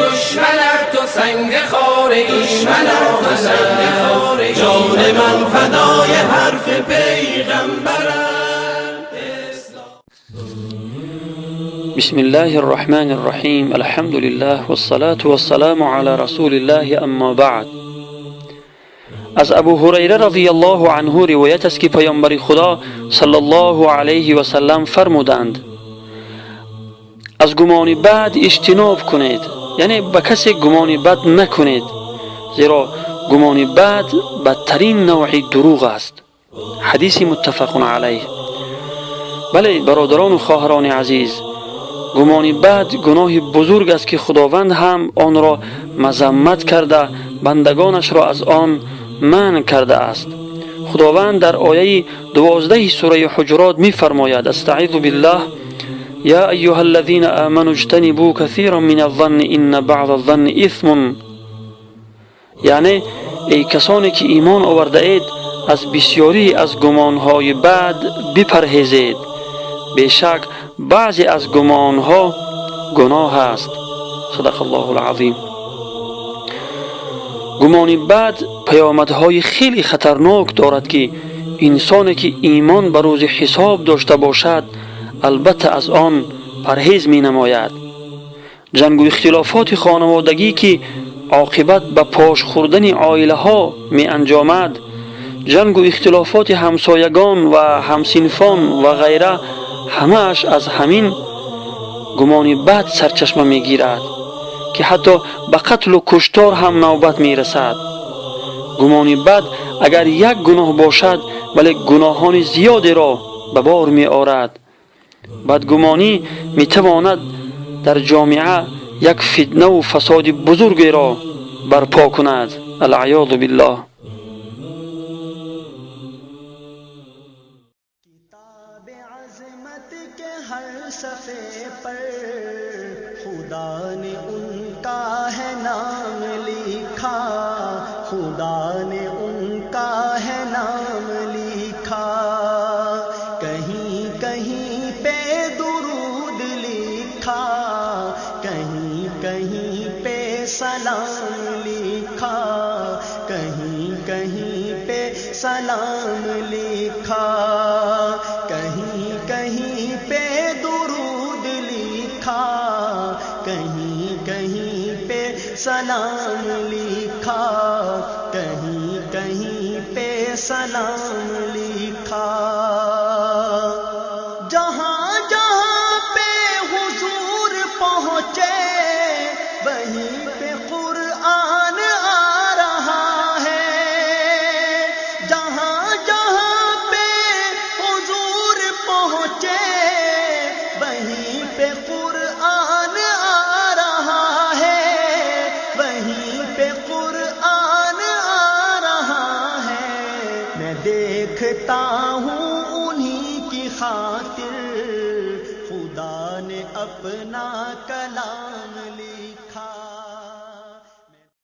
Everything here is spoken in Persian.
دشمنت تو سنگ خاره، دشمنت تو سنگ خاره، جان من فدای حرف پیغمبرم. بسم الله الرحمن الرحیم. الحمد لله والصلاة والسلام علی رسول الله. اما بعد. از ابو هریره رضی الله عنه روایت است که پیامبر خدا صلی الله علیه و سلم فرمودند از گمان بد اجتناب کنید، یعنی به کسی گمان بد نکنید، زیرا گمان بد بدترین نوع دروغ است. حدیث متفق علیه. بله برادران و خواهران عزیز، گمان بد گناه بزرگ است که خداوند هم آن را مذمت کرده بندگانش را از آن منع کرده است. خداوند در آیه 12 سوره حجرات می فرماید: استعیذ بالله یا ایها الذین آمنوا اجتنبوا کثیرا من الظن ان بعض الظن اثم. یعنی ای کسانی که ایمان آورده اید از بسیاری از گمانهای بد بپرهیزید، بیشک بعضی از گمانها گناه است. صدق الله العظیم. گمان بد پیامدهای خیلی خطرناک دارد که انسانی که ایمان بر روز حساب داشته باشد البته از آن پرهیز می نماید. جنگ و اختلافات خانوادگی که عاقبت به پاش خوردن عائله ها می انجامد، جنگ و اختلافات همسایگان و همسنفان و غیره، همه‌اش از همین گمان بد سرچشمه می گیرد که حتی به قتل و کشتار هم نوبت می رسد. گمان بد اگر یک گناه باشد ولی گناهان زیادی را به بار می آورد. بدگمانی می تواند در جامعه یک فتنه و فساد بزرگی را برپا کند. العیاذ بالله. हर सफ़े पर खुदा ने उनका है नाम लिखा, खुदा ने उनका है नाम लिखा। कहीं कहीं पे दुरूद लिखा, कहीं कहीं पे सलाम लिखा, कहीं कहीं पे सलाम लिखा, कहीं कहीं पे दुरूद लिखा, कहीं कहीं पे सलाम लिखा, कहीं कहीं पे सलाम लिखा। जहाँ जहाँ पे हुजूर पहुँचे वहीं पे कुरान आ रहा है। जहाँ जहाँ पे हुजूर पहुँचे वहीं पे कुरान आ रहा है, वहीं पे कुरान आ रहा है। मैं देखता हूँ उन्हीं की खातिर खुदा ने अपना कलाम